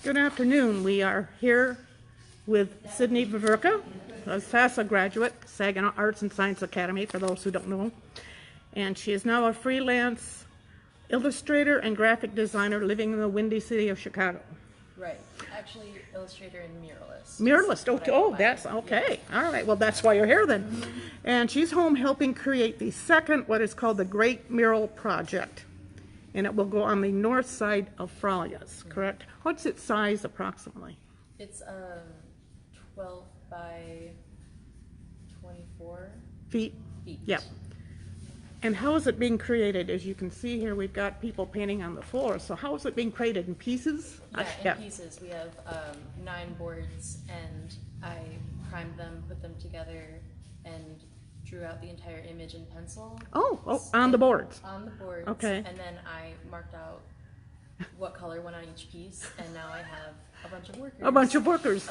Good afternoon. We are here with Sydney Ververka, a SASA graduate, Saginaw Arts and Sciences Academy, for those who don't know. And she is now a freelance illustrator and graphic designer living in the windy city of Chicago. Right. Actually, illustrator and muralist. Muralist. Oh, that's okay. Yeah. All right. Well, that's why you're here then. Mm-hmm. And she's home helping create the second, what is called the Great Mural Project. And it will go on the north side of Fralia's, correct? What's its size approximately? It's 12 by 24 feet. Feet. Yeah. And how is it being created? As you can see here, we've got people painting on the floor. So how is it being created? In pieces? Yeah, in pieces. We have 9 boards, and I primed them, put them together, and drew out the entire image in pencil. Oh, on the boards. On the boards. Okay. And then I marked out what color went on each piece, and now I have a bunch of workers. A bunch of workers.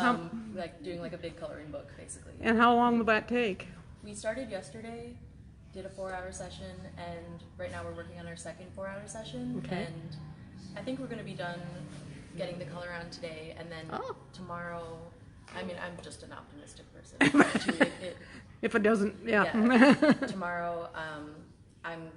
Like doing like a big coloring book, basically. And how long will that take? We started yesterday, did a 4-hour session, and right now we're working on our second 4-hour session. Okay. And I think we're going to be done getting the color on today, and then tomorrow, I mean, I'm just an optimistic person. If it doesn't, yeah. Tomorrow, I'm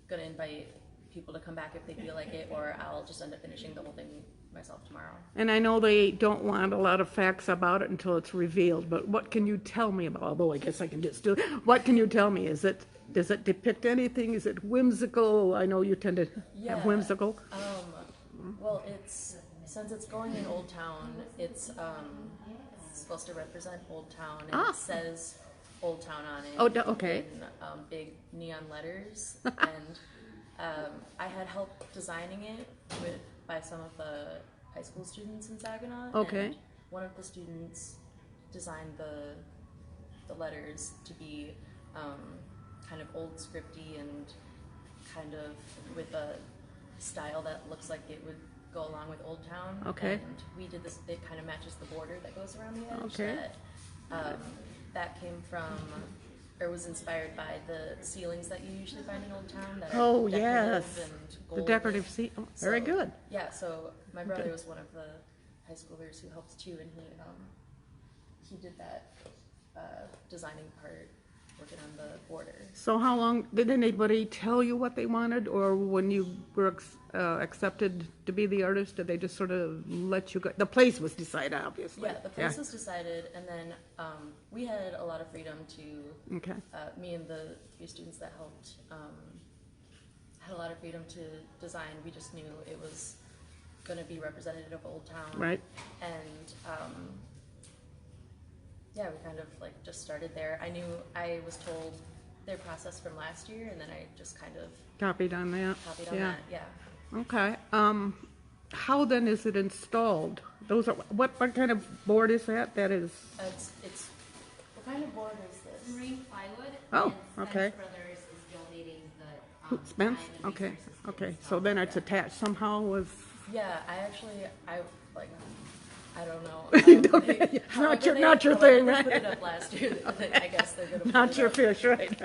going to invite people to come back if they feel like it, or I'll just end up finishing the whole thing myself tomorrow. And I know they don't want a lot of facts about it until it's revealed, but what can you tell me about, although I guess I can just do it, what can you tell me? Does it depict anything? Is it whimsical? I know you tend to have whimsical. Well, since it's going in Old Town, it's supposed to represent Old Town, and it says Old Town on it. Oh, okay. In big neon letters, and I had help designing it by some of the high school students in Saginaw. Okay. And one of the students designed the letters to be kind of old scripty and kind of with a style that looks like it would go along with Old Town. Okay. And we did this. It kind of matches the border that goes around the edge. Okay. That came from, or was inspired by the ceilings that you usually find in Old Town. That are decorative and the decorative very good. Yeah. So my brother was one of the high schoolers who helps too, and he did that designing part, working on the border. So how long, did anybody tell you what they wanted, or when you were accepted to be the artist, did they just sort of let you go? The place was decided, obviously. Yeah, the place was decided, and then we had a lot of freedom to, me and the 3 students that helped had a lot of freedom to design. We just knew it was going to be representative of Old Town. Right. And yeah, we kind of like just started there. I was told their process from last year, and then I just kind of copied on that. Yeah. Okay. How then is it installed? Those are what kind of board is that? That is. It's what kind of board is this? Marine plywood. Oh, and okay. Spence Brothers is donating the. Spence? Okay. Okay. So then it's attached somehow with. Yeah, I don't know. Not your thing, right? Put it up last year. I guess they're gonna. Not your fish, right?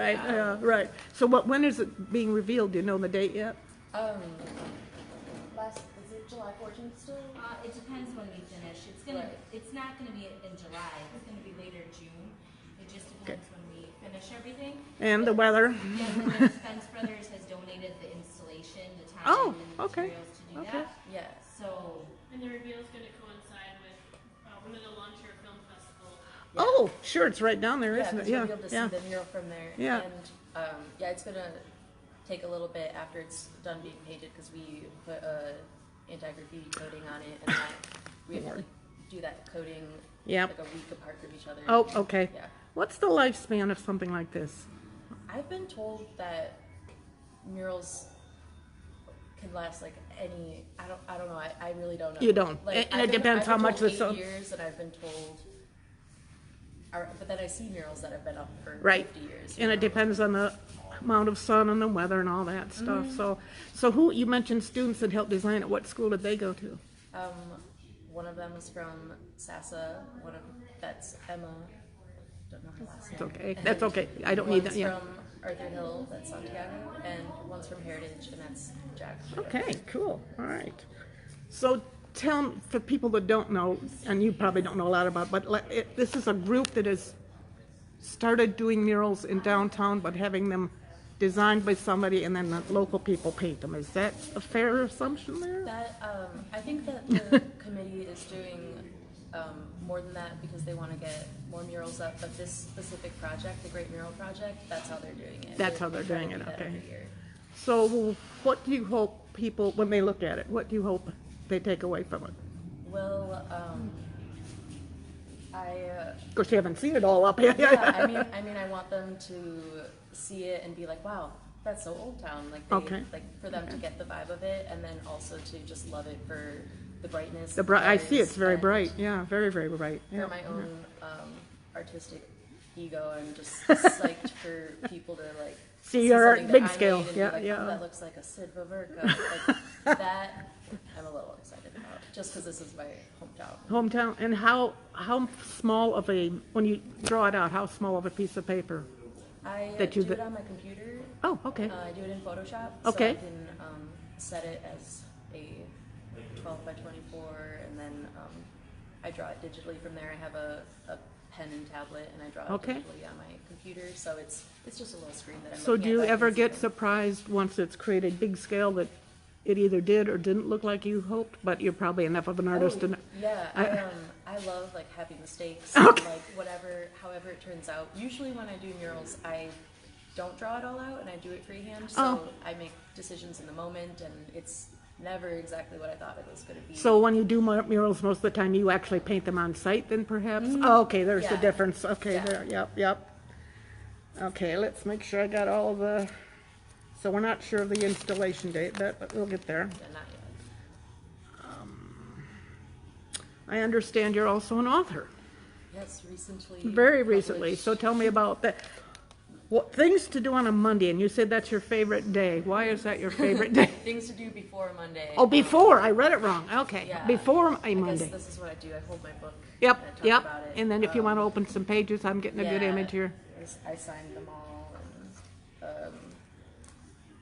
Right. So when is it being revealed? Do you know the date yet? Is it July 14th still? It depends when we finish. It's not gonna be in July. It's gonna be later June. It just depends when we finish everything. And the weather. Yeah, and then Spence Brothers has donated the installation, the time, and the materials to do that. Yeah. So. And the reveal is going to coincide with one of the launch your film festival. Yeah. Oh, sure, it's right down there, isn't it? Yeah, you'll be able to see the mural from there. Yeah. And it's going to take a little bit after it's done being painted, because we put anti-graffiti coating on it, and we have to do that coating like a week apart from each other. Oh, okay. Yeah. What's the lifespan of something like this? I've been told that murals can last like any. I don't know. I really don't know. You don't. Like, and it depends how much the sun. 8 years that I've been told. But then I see murals that have been up for 50 years. And it depends on the amount of sun and the weather and all that stuff. So who, you mentioned students that helped design it. What school did they go to? One of them is from SASA. That's Emma. Don't know her last name. It's okay. That's okay. I don't need that. Yeah. From Arthur Hill, that's Santiago, and one's from Heritage, and that's Jack. Okay, cool. All right. So tell for people that don't know, and you probably don't know a lot about, but this is a group that has started doing murals in downtown, but having them designed by somebody and then the local people paint them. Is that a fair assumption there? That I think that the committee is doing more than that because they want to get more murals up. But this specific project, the Great Mural Project, that's how they're doing it. That's how they're doing it. That Okay. every year. So, what do you hope people, when they look at it, what do you hope they take away from it? Well, Of course, you haven't seen it all up yet. yeah, I mean, I want them to see it and be like, wow, that's so Old Town. Like, Okay. like for them to get the vibe of it, and then also to just love it for the brightness. I see it's very and bright. Yeah, very, very bright. Yeah. For my own artistic ego, I'm just psyched for people to like See your art something big that I scale. made and Yeah, be like, yeah. oh, that looks like a Sid Ververka. Like, that I'm a little excited about, just because this is my hometown. Hometown. And how small of a, when you draw it out, how small of a piece of paper? I That you do d- it on my computer. Oh, okay. I do it in Photoshop. Okay. So I can set it as a 12 by 24, and then I draw it digitally from there. I have a pen and tablet, and I draw it Okay. digitally on my computer. So it's just a little screen that I'm So looking do you at, but I ever can see get it. surprised once it's created big scale that it either did or didn't look like you hoped, but you're probably enough of an artist to know? Yeah, I love like happy mistakes. Okay. And, like however it turns out. Usually when I do murals, I don't draw it all out and I do it freehand. So Oh. I make decisions in the moment, and it's never exactly what I thought it was going to be. So when you do murals, most of the time you actually paint them on site then perhaps? Oh, okay, there's the Yeah. difference. Okay, Yeah. there, yep. Okay, let's make sure I got all the, so we're not sure of the installation date, but we'll get there. Yeah, not yet. I understand you're also an author, Yes, recently. very recently. published. So tell me about that. What things to do on a Monday, and you said that's your favorite day. Why is that your favorite day? Things to do before Monday. Oh, before, I read it wrong. Okay, Yeah. before a I Monday. guess this is what I do. I hold my book. Yep, and I talk yep. about it. And then if you want to open some pages, I'm getting a good yeah, image here. I signed them all. And,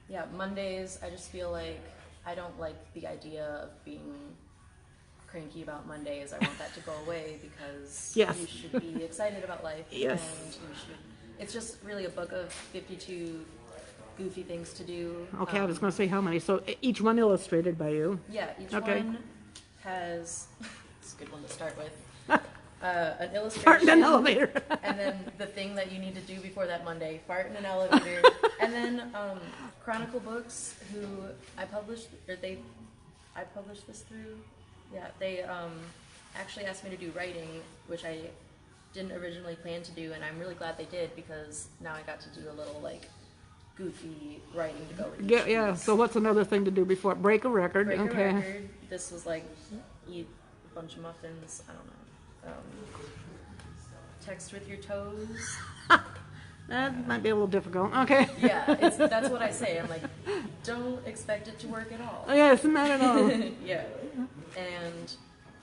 yeah, Mondays, I just feel like I don't like the idea of being cranky about Mondays. I want that to go away because Yes. you should be excited about life. Yes. And you should. It's just really a book of 52 goofy things to do. Okay, I was going to say how many. So each one illustrated by you. Yeah, each Okay. one has. It's a good one to start with. An illustration. Fart in an elevator. And then the thing that you need to do before that Monday, fart in an elevator. And then Chronicle Books, who I published this through. Yeah, they actually asked me to do writing, which I didn't originally plan to do, and I'm really glad they did because now I got to do a little like goofy writing to go with each Yeah. piece. So what's another thing to do before break a record? Break Okay. a record. This was like eat a bunch of muffins. I don't know. Text with your toes. That might be a little difficult. Okay. Yeah, that's what I say. I'm like, don't expect it to work at all. Yes, not at all. Yeah. And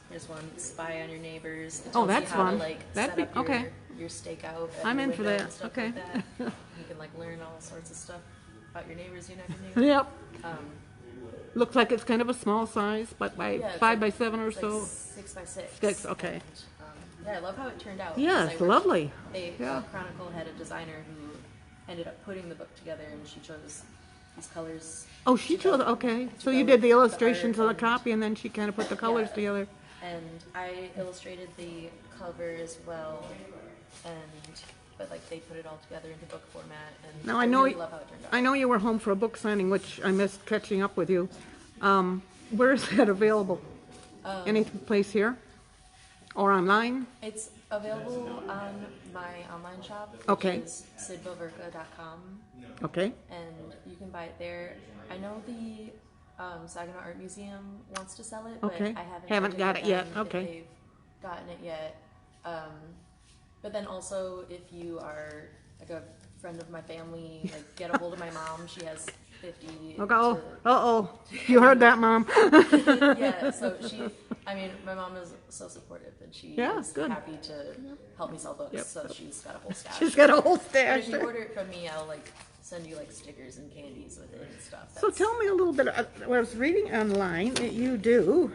here's one: spy on your neighbors. It Oh, tells that's you how fun. to, like, That'd set be- up your, okay. your stakeout. At I'm your in for window that. and stuff Okay. Like that. You can like learn all sorts of stuff about your neighbors you never knew. Yep. Um, Looks like it's kind of a small size, but by yeah, it's 5 like- by 7 or it's so. like 6 by 6. 6, okay. And, yeah, I love how it turned out. Yeah, because it's I worked- lovely. They Yeah. Chronicle had a designer who ended up putting the book together, and she chose these colors. Oh, she chose. Okay. So you did the illustrations of the copy, and then she kind of put the colors Yeah. together. And I illustrated the cover as well, but like they put it all together into book format, and Now I know. really love how it turned out. I know you were home for a book signing, which I missed catching up with you. Where is that available? Any place here, or online? It's available on my online shop, which Okay. is sydververka.com, Okay. and you can buy it there. I know the Saginaw Art Museum wants to sell it, but Okay. I haven't Haven't checked got with it yet. them if Okay. they've gotten it yet. But then also, if you are like a friend of my family, like get a hold of my mom. She has 50. Okay. Oh. You heard that, Mom? Yeah, so my mom is so supportive, and she Yeah, is good. happy to help me sell books. Yep. So she's got a whole stash. She's got a whole But stash. if you order it from me, I'll like send you like stickers and candies with it and stuff. So tell me a little bit. I was reading online that you do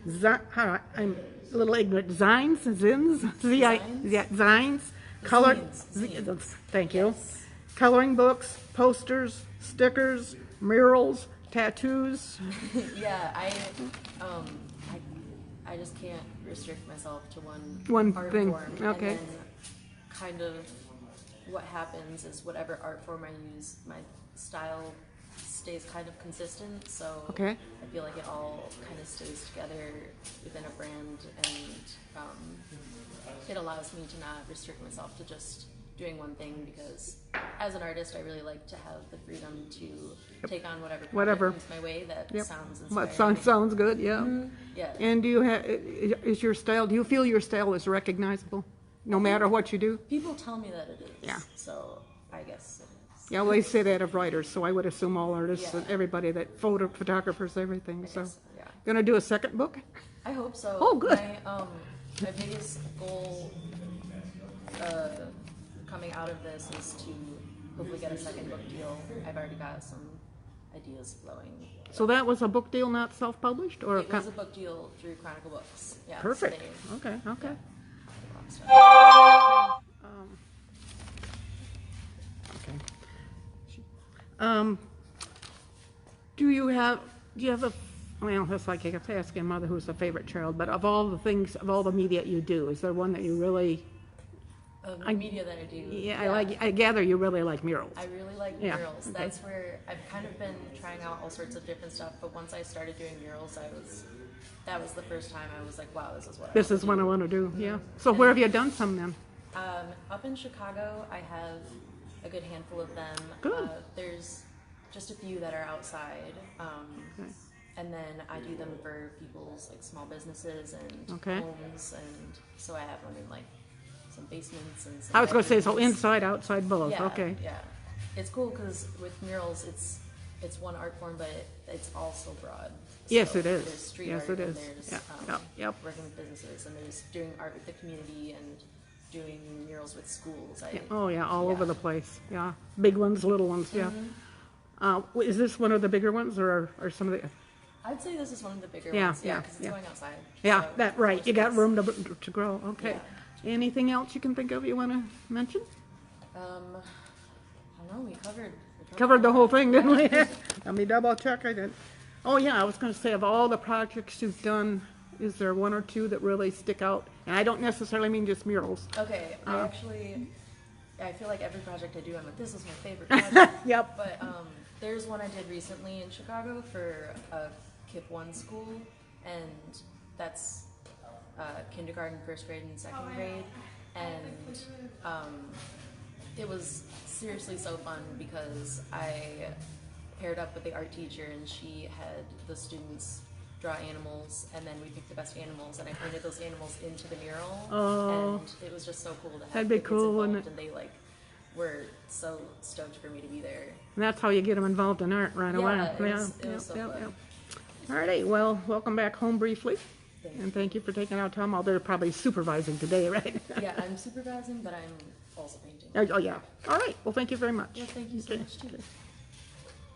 I'm a little ignorant. Zines, zins, Zines? yeah, zines, color. Zines. Thank you. Yes. Coloring books, posters, stickers, murals, tattoos. Yeah, I just can't restrict myself to One art thing, form. okay. And then kind of what happens is whatever art form I use, my style stays kind of consistent. So Okay. I feel like it all kind of stays together within a brand, and it allows me to not restrict myself to just doing one thing, because as an artist I really like to have the freedom to take on whatever project comes my way that sounds inspiring. What sounds good, yeah. Yeah. And do you have, is your style, do you feel your style is recognizable no matter what you do? People tell me that it is. Yeah. So I guess it is. Yeah, well, they say that of writers, so I would assume all artists Yeah. and everybody that photographers, everything, so. guess so, yeah. Gonna do a second book? I hope so. Oh, good. My biggest goal coming out of this is to hopefully get a second book deal. I've already got some ideas flowing. So that was a book deal, not self-published, or? It was a book deal through Chronicle Books. Yeah. Perfect, So okay. Do you have a, well, that's like I kept asking Mother who's the favorite child, but of all the things, of all the media you do, is there one that you really, the media that I do. yeah, I gather you really like murals. I really like Yeah, murals. okay. That's where I've kind of been trying out all sorts of different stuff, but once I started doing murals, that was the first time I was like, wow, this is what This is what I want to do, yeah. So where have you done some then? Up in Chicago, I have a good handful of them. Good. There's just a few that are outside, Okay. and then I do them for people's like small businesses and Okay. homes, and so I have them in like some basements and some I was going to say, so bedrooms. inside, outside, both, Yeah, okay. yeah. It's cool because with murals, it's one art form, but it's also broad. Yes, So it is. There's street Yes, art, it and is. there's Yeah, yep. working with businesses, and there's doing art with the community, and doing murals with schools. Oh, yeah, all Yeah. over the place, yeah. Big ones, little ones, yeah. Is this one of the bigger ones, or some of the, I'd say this is one of the bigger Yeah, ones. Yeah, yeah, because it's yeah. going outside. yeah, so that, right, you got room to grow, okay. Yeah. Anything else you can think of you want to mention? I don't know. We Covered the whole thing, didn't we? Let me double check, I did. Oh, yeah, I was going to say, of all the projects you've done, is there one or two that really stick out? And I don't necessarily mean just murals. Okay, I feel like every project I do, I'm like, this is my favorite project. Yep. But there's one I did recently in Chicago for a KIP 1 school, and that's kindergarten, first grade, and second grade. And it was seriously so fun because I paired up with the art teacher, and she had the students draw animals, and then we picked the best animals, and I painted those animals into the mural. Oh. And it was just so cool to have That'd be the kids cool, involved, wouldn't it? and they like were so stoked for me to be there. And that's how you get them involved in art right away. Yeah, it was so fun. All righty, well, welcome back home briefly. Thank you. And thank you for taking out time. They're probably supervising today, right? Yeah, I'm supervising, but I'm also painting. Oh, yeah. All right, well, thank you very much. Well, thank you so Okay. much too.